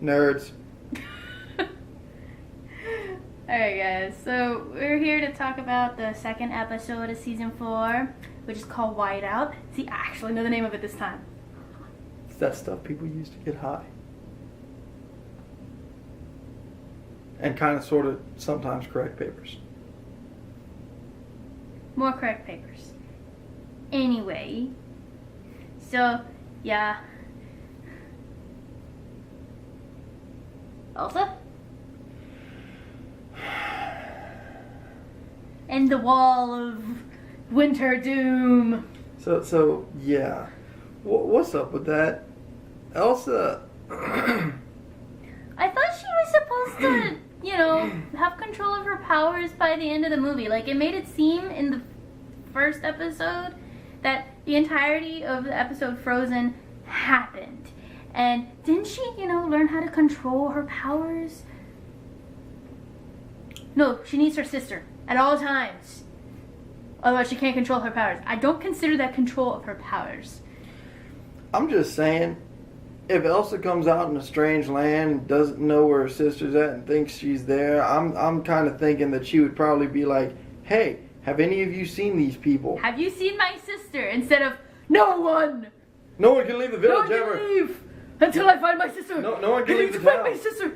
Nerds. Alright guys, so we're here to talk about the second episode of season 4, which is called Whiteout. See, I actually know the name of it this time. It's that stuff people use to get high. And kind of sort of sometimes correct papers. More correct papers. Anyway, so, yeah. Elsa? And the wall of winter doom. So yeah. What's up with that? Elsa... I thought she was supposed to, have control of her powers by the end of the movie. Like, it made it seem in the first episode that the entirety of the episode Frozen happened. And didn't she, learn how to control her powers? No, she needs her sister at all times. Otherwise, she can't control her powers. I don't consider that control of her powers. I'm just saying, if Elsa comes out in a strange land and doesn't know where her sister's at and thinks she's there, I'm kind of thinking that she would probably be like, hey, have any of you seen these people? Have you seen my sister? Instead of, no one! No one can leave the village no one ever. Can leave until I find my sister. No one can leave the find town. my sister.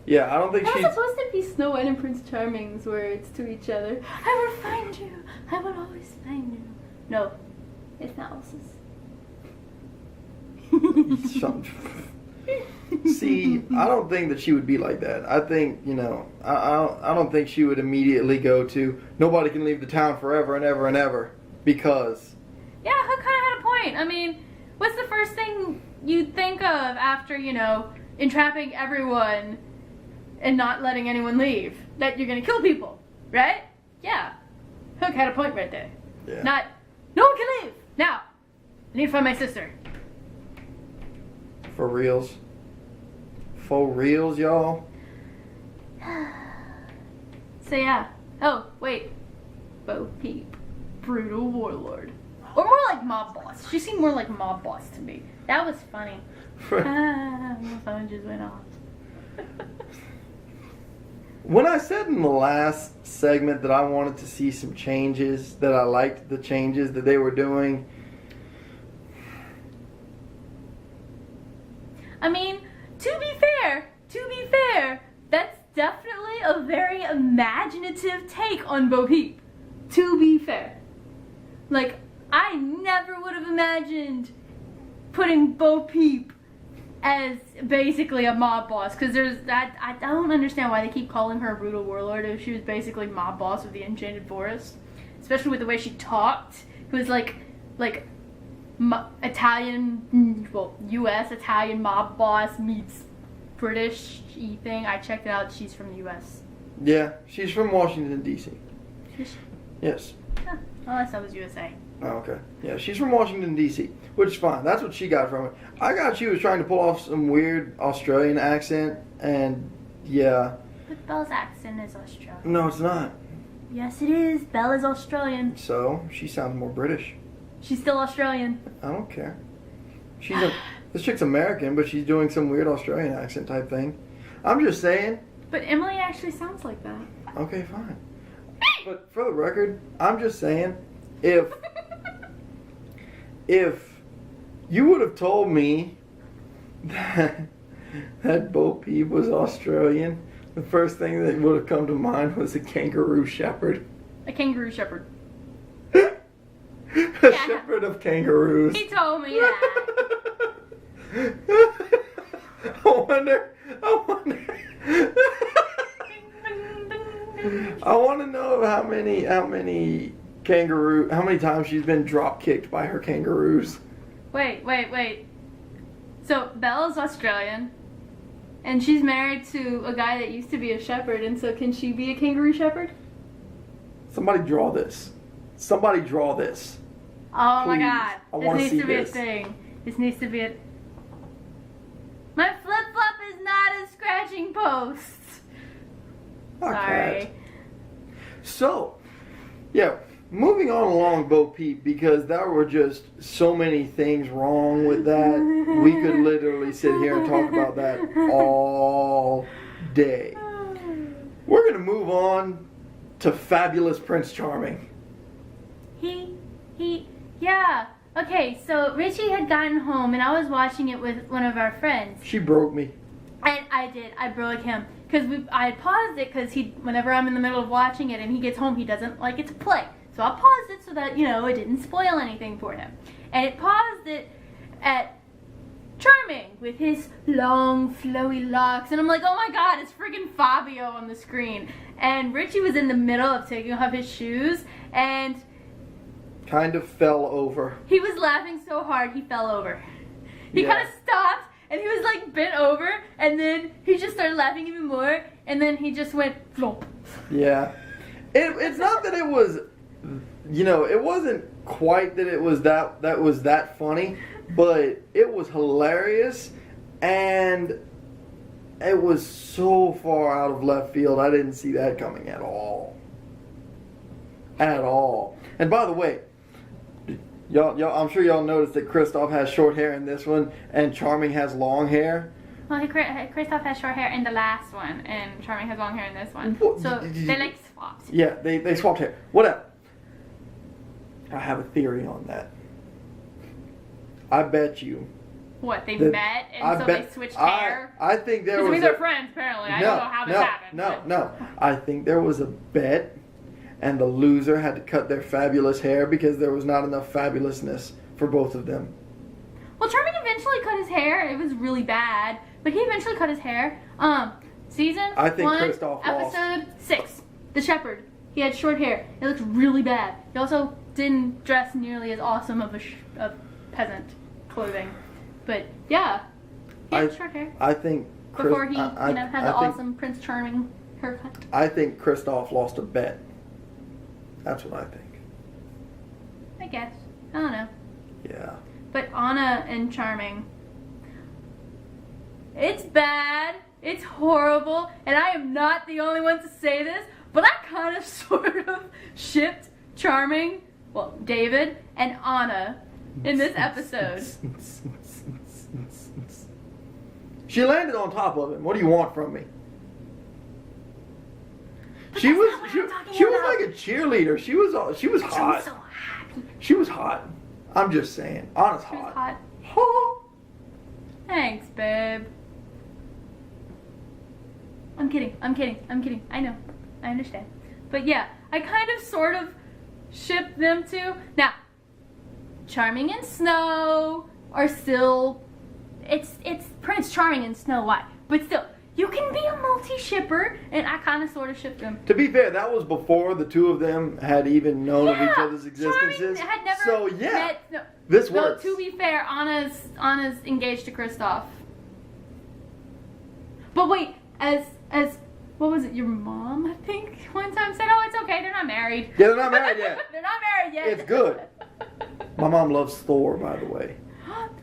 Yeah, I don't think That she's... was supposed to be Snow White and Prince Charming's words to each other. I will find you. I will always find you. No, it's not Elsa's. See, I don't think that she would be like that. I think, I don't think she would immediately go to, nobody can leave the town forever and ever and ever, because... Yeah, Hook kind of had a point. I mean, what's the first thing you'd think of after, entrapping everyone and not letting anyone leave? That you're gonna kill people, right? Yeah. Hook had a point right there. Yeah. Not, no one can leave! Now, I need to find my sister. For reals. For reals, y'all. So yeah. Oh, wait. Bo Peep. Brutal warlord. Or more like mob boss. She seemed more like mob boss to me. That was funny. My phone just went off. When I said in the last segment that I wanted to see some changes, that I liked the changes that they were doing... I mean, to be fair, that's definitely a very imaginative take on Bo Peep. To be fair. Like, I never would have imagined putting Bo Peep as basically a mob boss, because I don't understand why they keep calling her a brutal warlord if she was basically mob boss of the Enchanted Forest. Especially with the way she talked. It was like Italian, U.S. Italian mob boss meets British-y thing. I checked it out. She's from the U.S. Yeah, she's from Washington, D.C. Yes. Huh. Unless that was USA. Oh, okay. Yeah, she's from Washington, D.C., which is fine. That's what she got from it. I got she was trying to pull off some weird Australian accent, and yeah. But Belle's accent is Australian. No, it's not. Yes, it is. Belle is Australian. So, she sounds more British. She's still Australian. I don't care. This chick's American, but she's doing some weird Australian accent type thing. I'm just saying. But Emily actually sounds like that. Okay, fine. But for the record, I'm just saying, if you would have told me that Bo Peep was Australian, the first thing that would have come to mind was a kangaroo shepherd. A kangaroo shepherd. A shepherd of kangaroos. He told me that. I wonder. I want to know how many times she's been drop kicked by her kangaroos. Wait. So Belle's Australian, and she's married to a guy that used to be a shepherd, and so can she be a kangaroo shepherd? Somebody draw this. Oh my Please. God. I This needs to be this. a thing. This needs to be a... My flip-flop is not a scratching post. Okay. Sorry. So, yeah, moving on along Bo Peep, because there were just so many things wrong with that. We could literally sit here and talk about that all day. We're going to move on to Fabulous Prince Charming. Yeah. Okay, so Richie had gotten home and I was watching it with one of our friends. She broke me. And I did. I broke him. Because I had paused it because whenever I'm in the middle of watching it and he gets home, he doesn't like it to play. So I paused it so that, it didn't spoil anything for him. And it paused it at Charming with his long, flowy locks. And I'm like, oh my god, it's freaking Fabio on the screen. And Richie was in the middle of taking off his shoes and kind of fell over. He was laughing so hard he fell over. He kind of stopped and he was like bent over and then he just started laughing even more and then he just went flop. Yeah. It's not that it was, it wasn't quite that it was that funny, but it was hilarious and it was so far out of left field. I didn't see that coming at all. At all. And by the way, y'all, I'm sure y'all noticed that Kristoff has short hair in this one, and Charming has long hair. Well, Kristoff has short hair in the last one, and Charming has long hair in this one. So they like swapped. Yeah, they swapped hair. Whatever. I have a theory on that. I bet you. What, they met and so they switched hair? I think there was. I mean, they're friends apparently. I don't know how this happened. No. I think there was a bet. And the loser had to cut their fabulous hair because there was not enough fabulousness for both of them. Well, Charming eventually cut his hair. It was really bad, but he eventually cut his hair. Season I think 1, Kristoff episode 6, the shepherd. He had short hair. It looked really bad. He also didn't dress nearly as awesome of peasant clothing. But yeah, he had short hair. I think before he had the awesome Prince Charming haircut. I think Kristoff lost a bet. That's what I think. I guess. I don't know. Yeah. But Anna and Charming, it's bad. It's horrible. And I am not the only one to say this, but I kind of sort of shipped Charming, well, David, and Anna in this episode. She landed on top of him. What do you want from me? She was like a cheerleader. She was hot. She was so happy. She was hot. I'm just saying. Anna's hot. She was hot. Huh? Thanks, babe. I'm kidding. I know. I understand. But yeah, I kind of sort of ship them two. Now, Charming and Snow are still it's Prince Charming and Snow White. But still, you can be a multi-shipper, and I kind of sort of ship them. To be fair, that was before the two of them had even known of each other's existences. Charming had never met. No, this works. No, to be fair, Anna's engaged to Kristoff. But wait, as what was it? Your mom, I think, one time said, "Oh, it's okay. They're not married." Yeah, they're not married yet. They're not married yet. It's good. My mom loves Thor, by the way.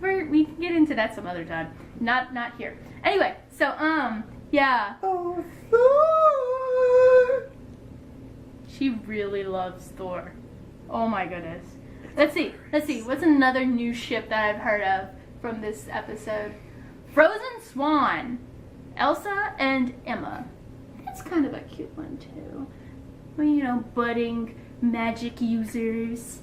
We can get into that some other time. Not here. Anyway, so yeah. Oh, Thor. She really loves Thor. Oh my goodness. Let's see. What's another new ship that I've heard of from this episode? Frozen Swan. Elsa and Emma. That's kind of a cute one too. Well, budding magic users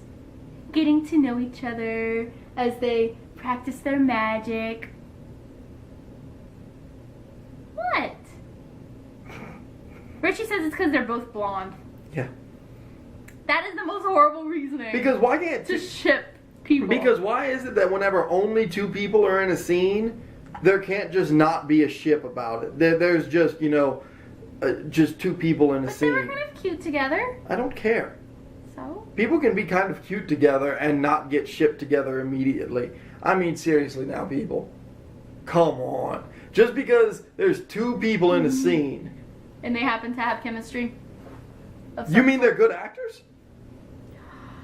getting to know each other as they practice their magic. What? Richie says it's because they're both blonde. Yeah. That is the most horrible reasoning. Because why can't to ship people? Because why is it that whenever only two people are in a scene, there can't just not be a ship about it? There's just just two people in a scene. But they were kind of cute together. I don't care. So? People can be kind of cute together and not get shipped together immediately. I mean, seriously now, people. Come on. Just because there's two people in a scene. And they happen to have chemistry? You mean they're good actors?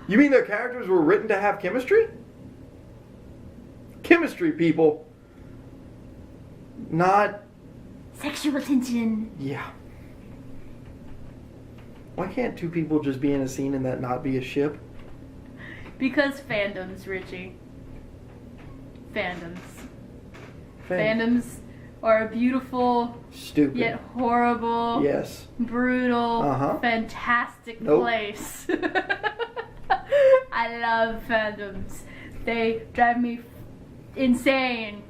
You mean their characters were written to have chemistry? Chemistry, people. Not... sexual tension. Yeah. Why can't two people just be in a scene and that not be a ship? Because fandoms, Richie. Fandoms. Fandoms are a beautiful, stupid, yet horrible, yes, brutal, fantastic place. I love fandoms. They drive me insane.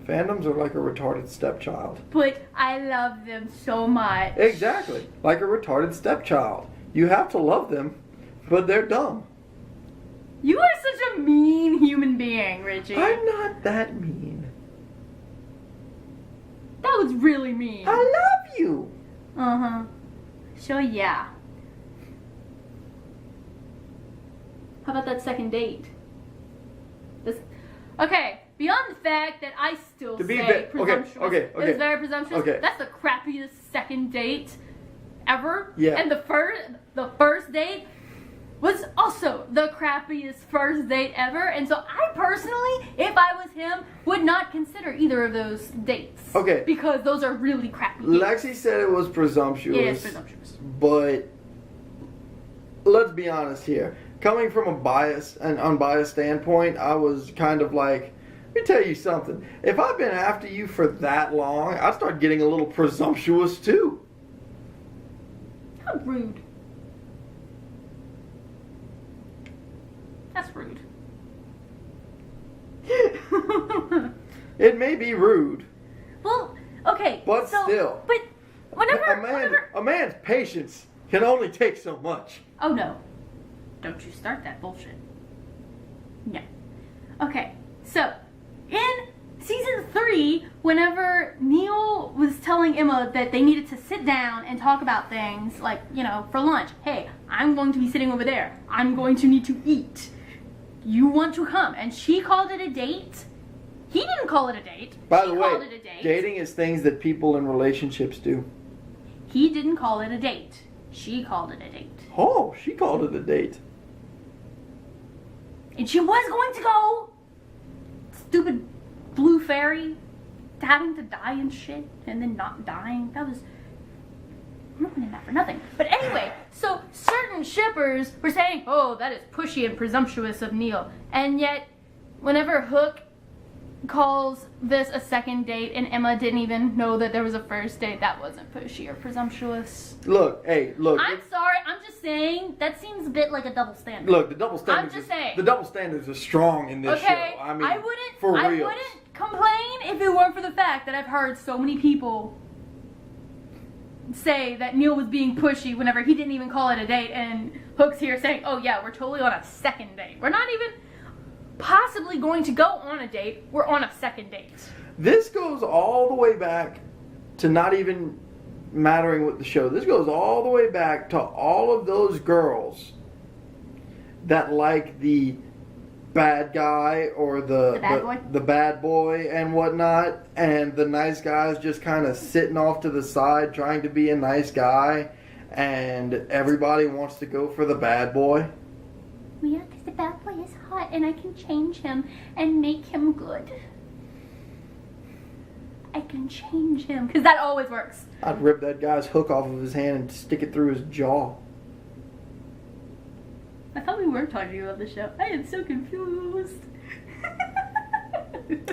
Fandoms are like a retarded stepchild. But I love them so much. Exactly. Like a retarded stepchild. You have to love them, but they're dumb. You are such a mean human being, Richie. I'm not that mean. That was really mean. I love you. Uh-huh. So yeah. How about that second date? Okay, beyond the fact that I still say presumptuous. Okay. It was very presumptuous. Okay. That's the crappiest second date ever. Yeah. And the first date was also the crappiest first date ever. And so I personally, if I was him, would not consider either of those dates. Okay. Because those are really crappy dates. Lexi said it was presumptuous. It is presumptuous. But let's be honest here. Coming from an unbiased standpoint, I was kind of like, let me tell you something. If I've been after you for that long, I'd start getting a little presumptuous too. How rude. That's rude. It may be rude. Well, okay. But still. But whenever... A man's patience can only take so much. Oh, no. Don't you start that bullshit. No. Okay, so in season 3, whenever Neil was telling Emma that they needed to sit down and talk about things, like, you know, for lunch. Hey, I'm going to be sitting over there. I'm going to need to eat. You want to come? And she called it a date. He didn't call it a date. By the way, called it a date. dating is things that people in relationships do. He didn't call it a date. She called it a date. Oh, she called it a date. And she was going to go. Stupid blue fairy having to die and shit and then not dying. That was... I'm not in that for nothing. But anyway, so certain shippers were saying, oh, that is pushy and presumptuous of Neil. And yet, whenever Hook calls this a second date and Emma didn't even know that there was a first date, that wasn't pushy or presumptuous. Look. I'm sorry, I'm just saying, that seems a bit like a double standard. Look, the double standards. I'm just saying. The double standards are strong in this show. I mean, I wouldn't complain if it weren't for the fact that I've heard so many people say that Neil was being pushy whenever he didn't even call it a date, and Hook's here saying, oh yeah, we're totally on a second date. We're not even possibly going to go on a date. We're on a second date. This goes all the way back to not even mattering with the show. This goes all the way back to all of those girls that like the bad guy or the bad boy and whatnot, and the nice guy's just kind of sitting off to the side trying to be a nice guy, and everybody wants to go for the bad boy. Well, yeah, because the bad boy is hot and I can change him and make him good. I can change him. Because that always works. I'd rip that guy's hook off of his hand and stick it through his jaw. I thought we were talking about the show. I am so confused.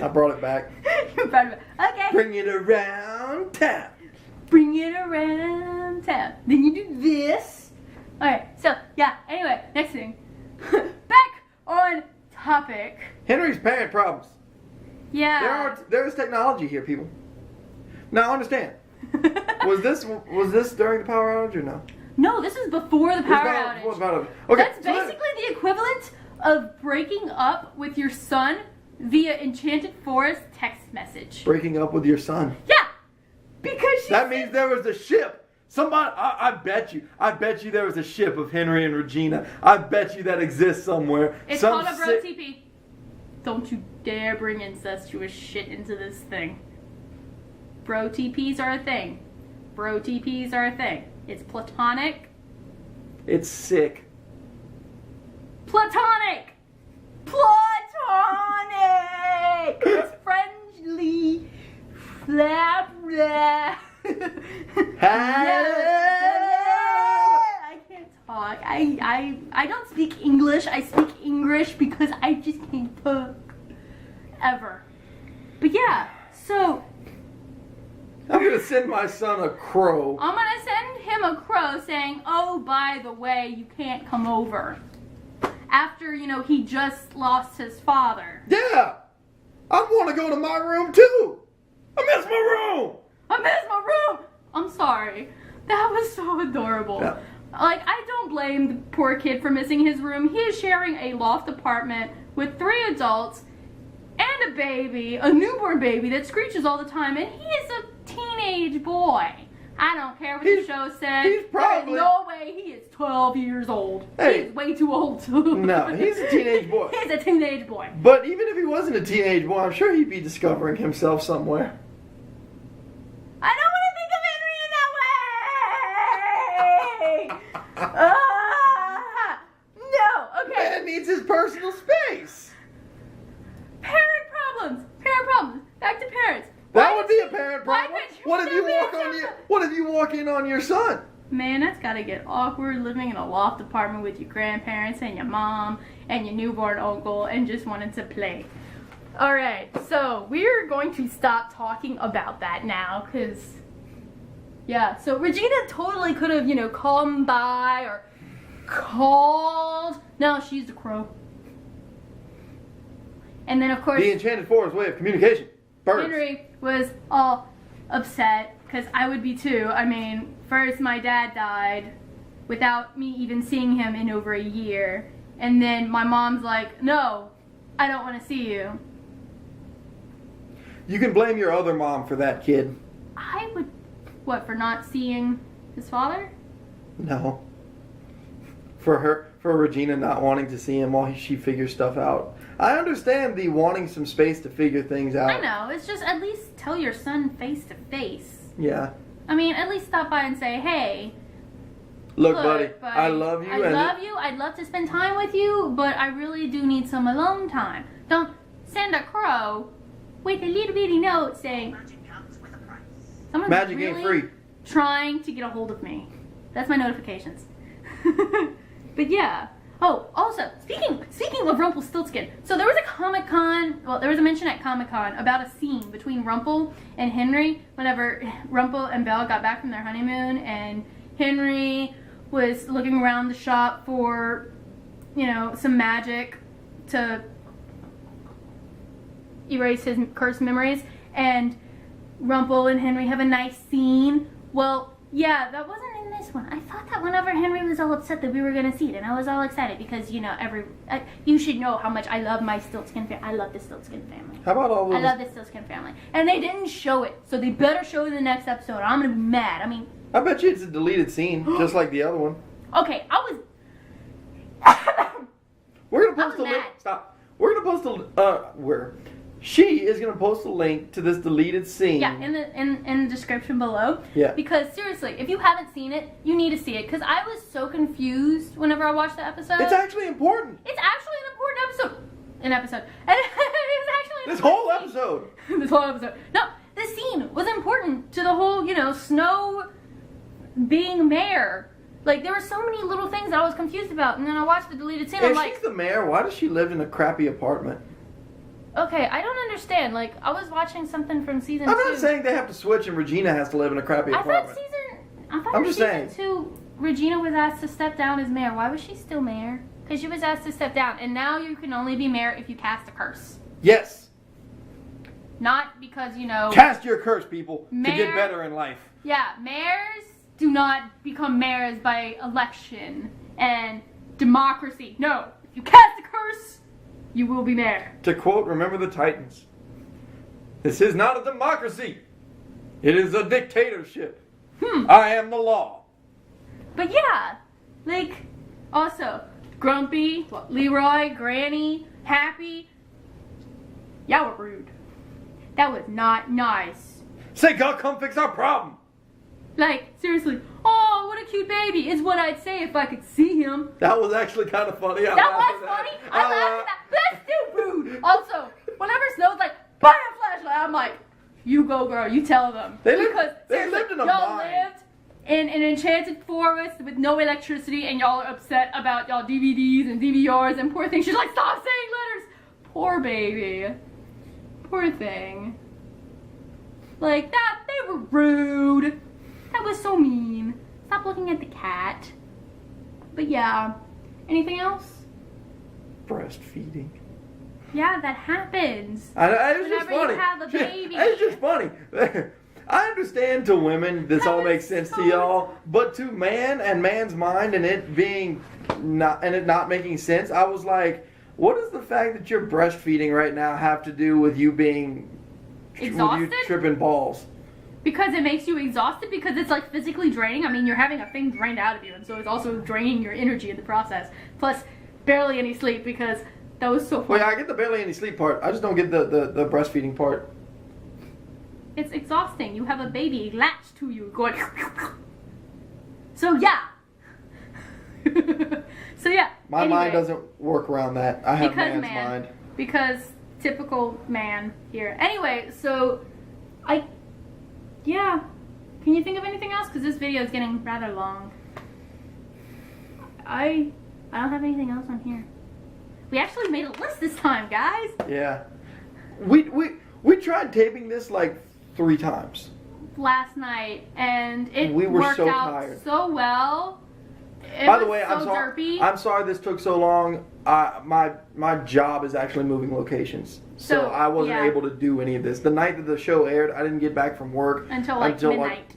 I brought it back. You brought it back. Okay. Bring it around town. Bring it around town. Then you do this. Alright, so, yeah, anyway, next thing. Back on topic. Henry's parent problems. Yeah. There is technology here, people. Now understand. was this during the power outage or no? No, this is before the power outage. Okay, that's basically the equivalent of breaking up with your son via Enchanted Forest text message. Breaking up with your son. Yeah, because that means there was a ship. Somebody, I bet you there was a ship of Henry and Regina. I bet you that exists somewhere. It's called a bro TP. Don't you dare bring incestuous shit into this thing. Bro TPs are a thing. Bro TPs are a thing. It's platonic. It's sick. Platonic! Platonic! It's friendly. Blah, blah. I don't speak English. I speak English because I just can't talk. Ever. But yeah, so... I'm going to send my son a crow. I'm going to send him a crow saying, oh, by the way, you can't come over. After, he just lost his father. Yeah! I want to go to my room, too! I miss my room! I miss my room! I'm sorry. That was so adorable. Yeah. Like, I don't blame the poor kid for missing his room. He is sharing a loft apartment with 3 adults and a baby, a newborn baby that screeches all the time, and he is a teenage boy. I don't care what the show said. He's probably... There's no way he is 12 years old. Hey. He's way too old to... No, he's a teenage boy. He's a teenage boy. But even if he wasn't a teenage boy, I'm sure he'd be discovering himself somewhere. I don't want to think of Henry in that way! No, okay. Man needs his personal space. Parent problems. Back to parents. That would be a parent why problem. couldn't you What if you send me walk a on separate- What if you walk in on your son? Man, that's gotta get awkward living in a loft apartment with your grandparents and your mom and your newborn uncle and just wanting to play. Alright, so we're going to stop talking about that now, because, yeah, so Regina totally could have, come by or called. No, she's the crow. And then, of course, The Enchanted Forest way of communication. Birds. Henry was all upset, because I would be too. I mean, first my dad died without me even seeing him in over a year. And then my mom's like, no, I don't want to see you. You can blame your other mom for that, kid. I would, for not seeing his father? No. For Regina not wanting to see him while she figures stuff out. I understand the wanting some space to figure things out. I know, it's just at least tell your son face to face. Yeah. I mean, at least stop by and say, hey, Look, buddy, I love you. I love you. I'd love to spend time with you, but I really do need some alone time. Don't send a crow with a little bitty note saying, Magic comes with a price. someone's Magic really ain't free. trying to get a hold of me. That's my notifications. But yeah. Oh, also, speaking of Rumpelstiltskin, so there was a Comic-Con, well, there was a mention at Comic-Con about a scene between Rumpel and Henry whenever Rumpel and Belle got back from their honeymoon, and Henry was looking around the shop for, some magic to erase his cursed memories, and Rumpel and Henry have a nice scene. Well, yeah, that wasn't in this one. I thought that whenever Henry was all upset that we were going to see it, and I was all excited because, you should know how much I love my Stiltskin family. I love the Stiltskin family. How about all I those? love the Stiltskin family. And they didn't show it, so they better show it in the next episode, or I'm going to be mad. I mean... I bet you it's a deleted scene, just like the other one. Okay, We're gonna post I was a link. mad. Stop. We're gonna post a She is gonna post a link to this deleted scene. Yeah, in the description below. Yeah. Because seriously, if you haven't seen it, you need to see it. Because I was so confused whenever I watched the episode. It's actually important. It's actually an important episode. And it's actually an This whole important scene. episode. This whole episode. No, this scene was important to the whole, Snow being mayor. Like, there were so many little things that I was confused about, and then I watched the deleted scene, I'm If like... she's the mayor, why does she live in a crappy apartment? Okay, I don't understand. Like, I was watching something from season 2. I'm not saying they have to switch and Regina has to live in a crappy apartment. I thought I'm in just season saying. 2, Regina was asked to step down as mayor. Why was she still mayor? Because she was asked to step down, and now you can only be mayor if you cast a curse. Yes. Not because, Cast your curse, people, to Mayor- get better in life. Yeah, mayors do not become mayors by election and democracy. No, if you cast a curse, you will be mayor. To quote, remember the Titans. This is not a democracy. It is a dictatorship. I am the law. But yeah, like, also, Grumpy, Leroy, Granny, Happy. Y'all were rude. That was not nice. Say, God, come fix our problem. Like, seriously, oh, what a cute baby, is what I'd say if I could see him. That was actually kind of funny. That was funny. I laughed at that. But that's still rude. Also, whenever Snow's like, buy a flashlight, I'm like, you go, girl, you tell them. They because lived seriously, in a y'all mine. lived in an enchanted forest with no electricity, and y'all are upset about y'all DVDs and DVRs, and poor thing, she's like, stop saying letters! Poor baby. Poor thing. Like, that, they were rude. That was so mean. Stop looking at the cat. But yeah. Anything else? Breastfeeding. Yeah, that happens. It's just Whenever funny. you have a baby. It's just funny. I understand to women this That all was makes sense to so- y'all, but to man and man's mind and it being not making sense, I was like, what does the fact that you're breastfeeding right now have to do with you being Exhausted? with you tripping balls? Because it makes you exhausted, because it's like physically draining. I mean, you're having a thing drained out of you, and so it's also draining your energy in the process. Plus, barely any sleep, because that was so Well, fun. yeah, I get the barely any sleep part. I just don't get the breastfeeding part. It's exhausting. You have a baby latched to you going. So yeah. So yeah. My Anyway, mind doesn't work around that. I have because man's man. mind. Because typical man here. Anyway, so yeah. Can you think of anything else? Because this video is getting rather long. I don't have anything else on here. We actually made a list this time, guys. Yeah. We tried taping this like 3 times. Last night, and it We were worked so out tired. so well. It By the was way, so derpy. I'm sorry this took so long. My job is actually moving locations, so So, I wasn't yeah. able to do any of this. The night that the show aired, I didn't get back from work Until, like, midnight.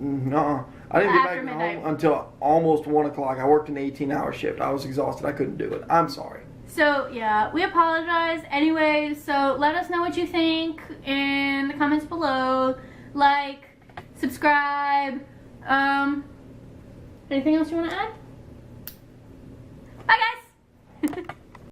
No, I didn't get After back midnight. home until almost 1 o'clock. I worked an 18-hour shift. I was exhausted. I couldn't do it. I'm sorry. So yeah, we apologize. Anyway, so let us know what you think in the comments below. Like, subscribe. Anything else you want to add? Bye, guys.